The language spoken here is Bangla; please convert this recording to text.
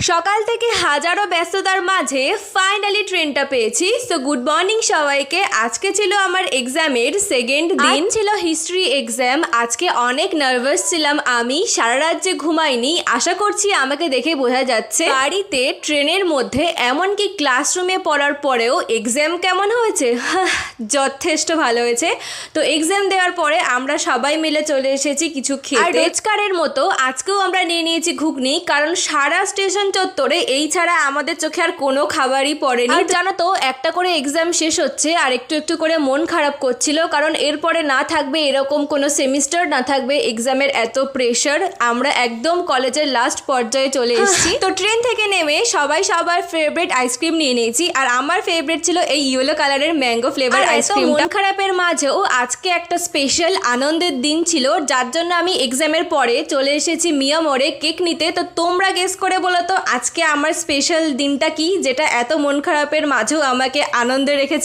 সকাল থেকে হাজারো ব্যস্ততার মাঝে ফাইনালি ট্রেনটা পেয়েছি। সো গুড মর্নিং সবাইকে। আজকে ছিল আমার এক্সামের সেকেন্ড দিন, ছিল হিস্ট্রি এক্সাম। আজকে অনেক নার্ভাস ছিলাম আমি, সারা রাত যে ঘুমাইনি। আশা করছি আমাকে দেখে বোঝা যাচ্ছে। বাড়িতে, ট্রেনের মধ্যে, এমনকি ক্লাসরুমে পড়ার পরেও এক্সাম কেমন হয়েছে? যথেষ্ট ভালো হয়েছে। তো এক্সাম দেওয়ার পরে আমরা সবাই মিলে চলে এসেছি কিছু খেতে। আর রোজকারের মতো আজকেও আমরা নিয়ে নিয়েছি ঘুগনি, কারণ সারা স্টেশন চত্বরে এই ছাড়া আমাদের চোখে আর কোনো খাবারই পড়েনি। আর জানো তো, একটা করে এক্সাম শেষ হচ্ছে আর একটু একটু করে মন খারাপ করছিল, কারণ এরপরে না থাকবে এরকম কোনো সেমিস্টার, না থাকবে এক্সামের এত প্রেশার। আমরা একদম কলেজের লাস্ট পর্যায়ে চলে এসেছি। তো ট্রেন থেকে নেমে সবাই সবার ফেভারিট আইসক্রিম নিয়ে নিয়েছি, আর আমার ফেভারিট ছিল এই ইয়েলো কালারের ম্যাঙ্গো ফ্লেভার আইসক্রিম। মন খারাপের মাঝেও আজকে একটা স্পেশাল আনন্দের দিন ছিল, যার জন্য আমি এক্সামের পরে চলে এসেছি মিয়া মোড়ে কেক নিতে। তো তোমরা গেস করে বলো তো আজকে আমার স্পেশাল দিনটা কি, যেটা এত মন খারাপের মাঝেও আমাকে আনন্দে রেখেছে।